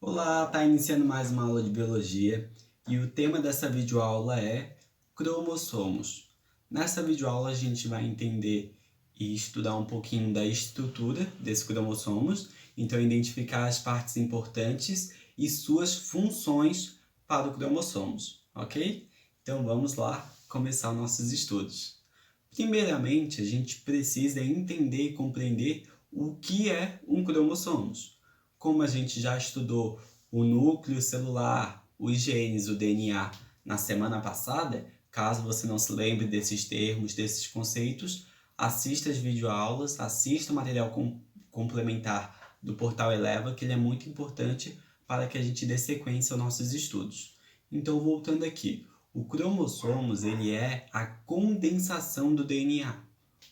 Olá, está iniciando mais uma aula de biologia e o tema dessa videoaula é cromossomos. Nessa videoaula a gente vai entender e estudar um pouquinho da estrutura desses cromossomos, então identificar as partes importantes e suas funções para o cromossomos, ok? Então vamos lá começar os nossos estudos. Primeiramente, a gente precisa entender e compreender o que é um cromossomos. Como a gente já estudou o núcleo celular, os genes, o DNA na semana passada, caso você não se lembre desses termos, desses conceitos, assista as videoaulas, assista o material complementar do portal Eleva, que ele é muito importante para que a gente dê sequência aos nossos estudos. Então, voltando aqui, o cromossomos ele é a condensação do DNA.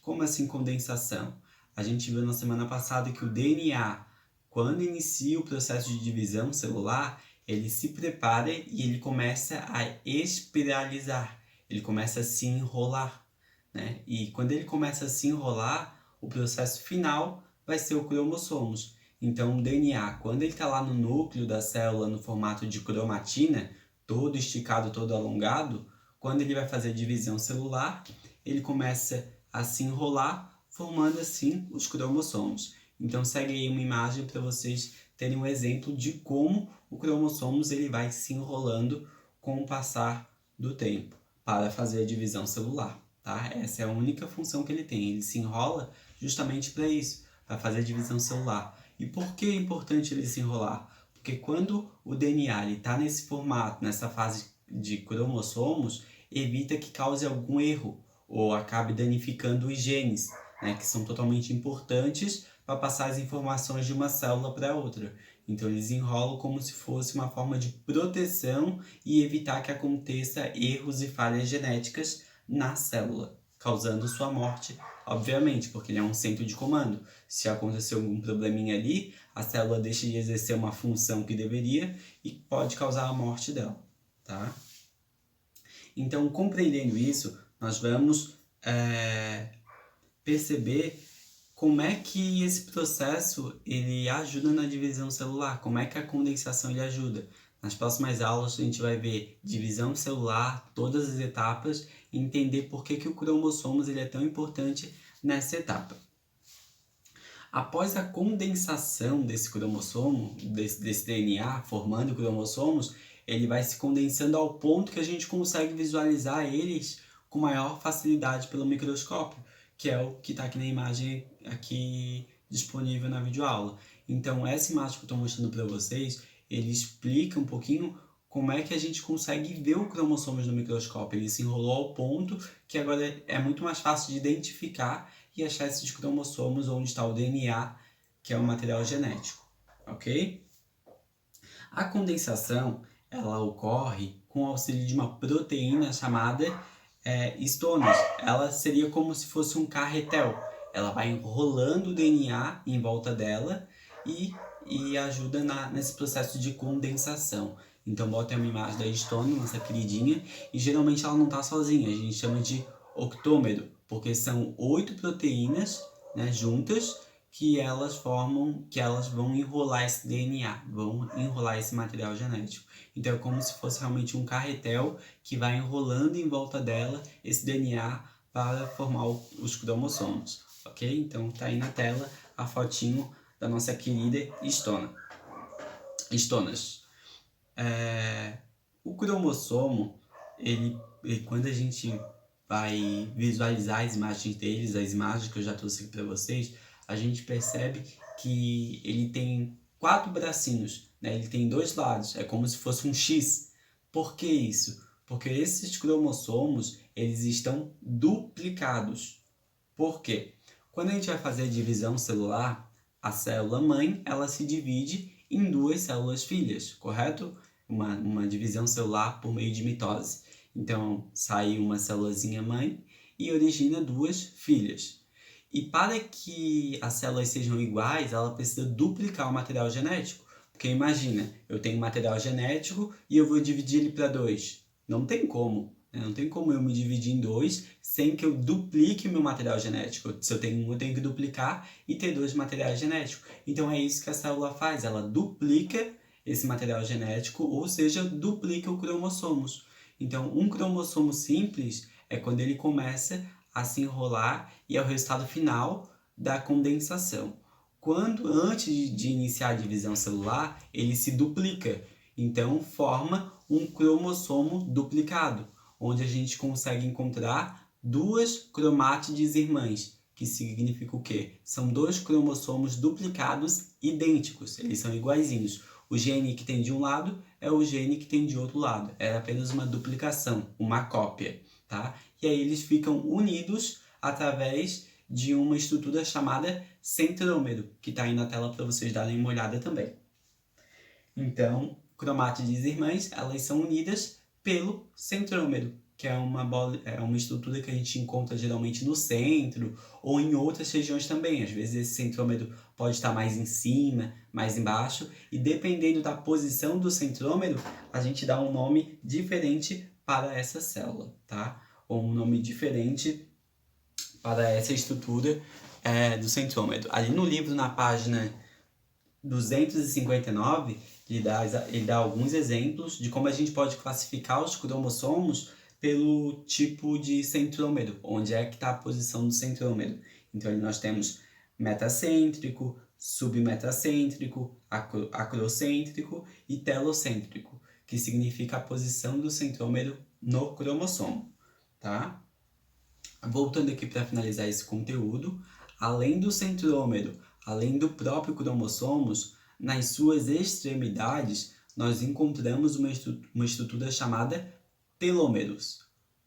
Como assim condensação? A gente viu na semana passada que o DNA, quando inicia o processo de divisão celular, ele se prepara e ele começa a espiralizar, ele começa a se enrolar, né? E quando ele começa a se enrolar, o processo final vai ser o cromossomos. Então, o DNA, quando ele está lá no núcleo da célula no formato de cromatina, todo esticado, todo alongado, quando ele vai fazer a divisão celular, ele começa a se enrolar, formando assim os cromossomos. Então segue aí uma imagem para vocês terem um exemplo de como o cromossomos ele vai se enrolando com o passar do tempo para fazer a divisão celular, tá? Essa é a única função que ele tem, ele se enrola justamente para isso, para fazer a divisão celular. E por que é importante ele se enrolar? Porque quando o DNA está nesse formato, nessa fase de cromossomos, evita que cause algum erro ou acabe danificando os genes, né, que são totalmente importantes para passar as informações de uma célula para outra. Então eles enrolam como se fosse uma forma de proteção e evitar que aconteça erros e falhas genéticas na célula, causando sua morte, obviamente, porque ele é um centro de comando. Se acontecer algum probleminha ali, a célula deixa de exercer uma função que deveria e pode causar a morte dela, tá? Então, compreendendo isso, nós vamos perceber como é que esse processo ele ajuda na divisão celular, como é que a condensação ele ajuda. Nas próximas aulas a gente vai ver divisão celular, todas as etapas, e entender por que o cromossomos ele é tão importante nessa etapa. Após a condensação desse cromossomo, desse DNA, formando cromossomos, ele vai se condensando ao ponto que a gente consegue visualizar eles com maior facilidade pelo microscópio, que é o que está aqui na imagem aqui disponível na videoaula. Então, essa imagem que eu estou mostrando para vocês, ele explica um pouquinho como é que a gente consegue ver o cromossomos no microscópio. Ele se enrolou ao ponto que agora é muito mais fácil de identificar e achar esses cromossomos onde está o DNA, que é o material genético, ok? A condensação ela ocorre com o auxílio de uma proteína chamada histonas. Ela seria como se fosse um carretel. Ela vai enrolando o DNA em volta dela e ajuda nesse processo de condensação. Então, bota uma imagem da histona, nossa queridinha, e geralmente ela não está sozinha, a gente chama de octômero, porque são 8 proteínas, né, juntas que elas vão enrolar esse DNA, vão enrolar esse material genético. Então é como se fosse realmente um carretel que vai enrolando em volta dela esse DNA para formar os cromossomos, ok? Então tá aí na tela a fotinho da nossa querida histonas. O cromossomo, quando a gente vai visualizar as imagens deles, as imagens que eu já trouxe aqui para vocês, a gente percebe que ele tem 4 bracinhos, né? Ele tem 2 lados, é como se fosse um X. Por que isso? Porque esses cromossomos, eles estão duplicados. Por quê? Quando a gente vai fazer a divisão celular, a célula mãe, ela se divide em 2 células filhas, correto? Uma divisão celular por meio de mitose. Então, sai uma célulazinha mãe e origina 2 filhas. E para que as células sejam iguais, ela precisa duplicar o material genético. Porque imagina, eu tenho material genético e eu vou dividir ele para 2. Não tem como. Né? Não tem como eu me dividir em 2 sem que eu duplique o meu material genético. Se eu tenho um, eu tenho que duplicar e ter 2 materiais genéticos. Então é isso que a célula faz. Ela duplica esse material genético, ou seja, duplica o cromossomos. Então, um cromossomo simples é quando ele começa a se enrolar e é o resultado final da condensação. Quando, antes de iniciar a divisão celular, ele se duplica, então forma um cromossomo duplicado, onde a gente consegue encontrar duas cromátides irmãs, que significa o quê? São dois cromossomos duplicados idênticos, eles são iguaizinhos. O gene que tem de um lado é o gene que tem de outro lado. É apenas uma duplicação, uma cópia, tá? E aí eles ficam unidos através de uma estrutura chamada centrômero, que está aí na tela para vocês darem uma olhada também. Então, cromátides irmãs, elas são unidas pelo centrômero, que é uma estrutura que a gente encontra geralmente no centro ou em outras regiões também. Às vezes esse centrômero pode estar mais em cima, mais embaixo, e dependendo da posição do centrômero, a gente dá um nome diferente para essa célula, tá? Ou um nome diferente para essa estrutura do centrômero. Ali no livro, na página 259, ele dá alguns exemplos de como a gente pode classificar os cromossomos pelo tipo de centrômero, onde é que está a posição do centrômero. Então, ali nós temos metacêntrico, submetacêntrico, acrocêntrico e telocêntrico, que significa a posição do centrômero no cromossomo, tá? Voltando aqui para finalizar esse conteúdo, além do centrômero, além do próprio cromossomos, nas suas extremidades, nós encontramos uma estrutura chamada telômeros.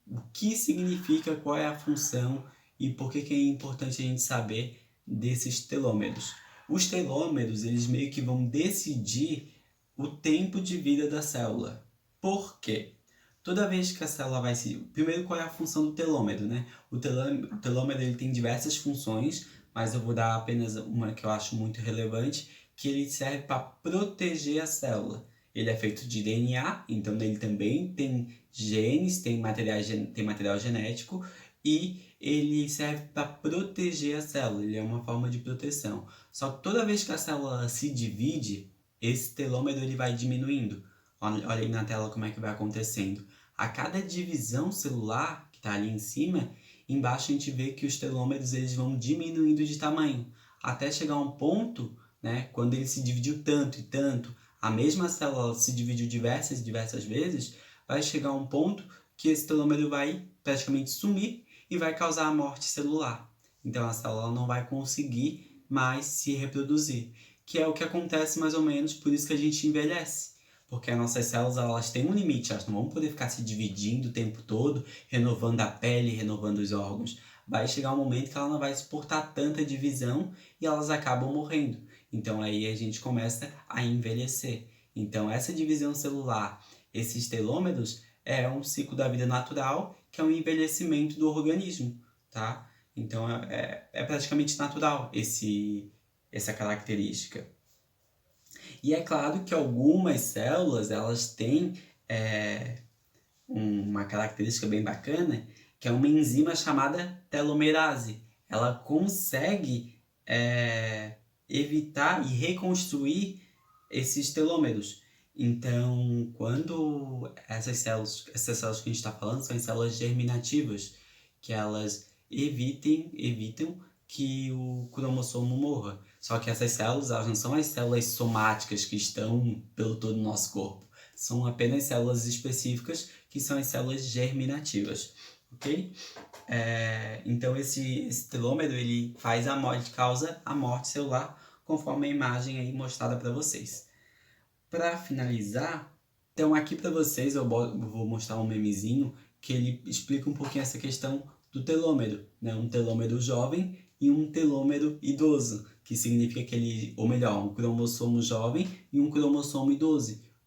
O que significa, qual é a função e por que é importante a gente saber desses telômeros? Os telômeros, eles meio que vão decidir o tempo de vida da célula. Por quê? Toda vez que a célula vai se... Primeiro, qual é a função do telômero, né? O telômero ele tem diversas funções, mas eu vou dar apenas uma que eu acho muito relevante, que ele serve para proteger a célula. Ele é feito de DNA, então ele também tem genes, tem material genético, e ele serve para proteger a célula, ele é uma forma de proteção. Só que toda vez que a célula se divide, esse telômero ele vai diminuindo. Olha aí na tela como é que vai acontecendo. A cada divisão celular, que está ali em cima, embaixo a gente vê que os telômeros eles vão diminuindo de tamanho, até chegar a um ponto, né, quando ele se dividiu tanto e tanto, a mesma célula se dividiu diversas vezes, vai chegar a um ponto que esse telômero vai praticamente sumir e vai causar a morte celular. Então a célula não vai conseguir mais se reproduzir, que é o que acontece mais ou menos, por isso que a gente envelhece. Porque as nossas células elas têm um limite, elas não vão poder ficar se dividindo o tempo todo, renovando a pele, renovando os órgãos. Vai chegar um momento que ela não vai suportar tanta divisão e elas acabam morrendo. Então aí a gente começa a envelhecer. Então essa divisão celular, esses telômeros, é um ciclo da vida natural, que é um envelhecimento do organismo, tá? Então é praticamente natural essa característica. E é claro que algumas células elas têm uma característica bem bacana, que é uma enzima chamada telomerase. Ela consegue evitar e reconstruir esses telômeros. Então, quando essas células que a gente está falando são as células germinativas, que elas evitam que o cromossomo morra. Só que essas células, elas não são as células somáticas que estão pelo todo o nosso corpo. São apenas células específicas, que são as células germinativas, ok? Então esse telômero, ele causa a morte celular, conforme a imagem aí mostrada para vocês. Para finalizar, então aqui para vocês eu vou mostrar um memezinho que ele explica um pouquinho essa questão do telômero, né? Um telômero jovem e um telômero idoso, que significa um cromossomo jovem e um cromossomo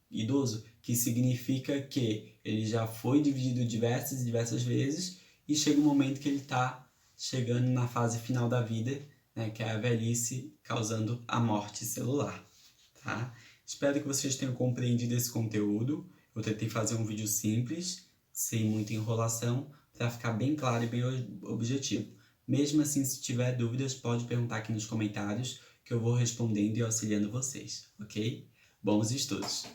idoso, que significa que ele já foi dividido diversas vezes e chega um momento que ele está chegando na fase final da vida, né? Que é a velhice, causando a morte celular, tá? Espero que vocês tenham compreendido esse conteúdo. Eu tentei fazer um vídeo simples, sem muita enrolação, para ficar bem claro e bem objetivo. Mesmo assim, se tiver dúvidas, pode perguntar aqui nos comentários, que eu vou respondendo e auxiliando vocês, ok? Bons estudos!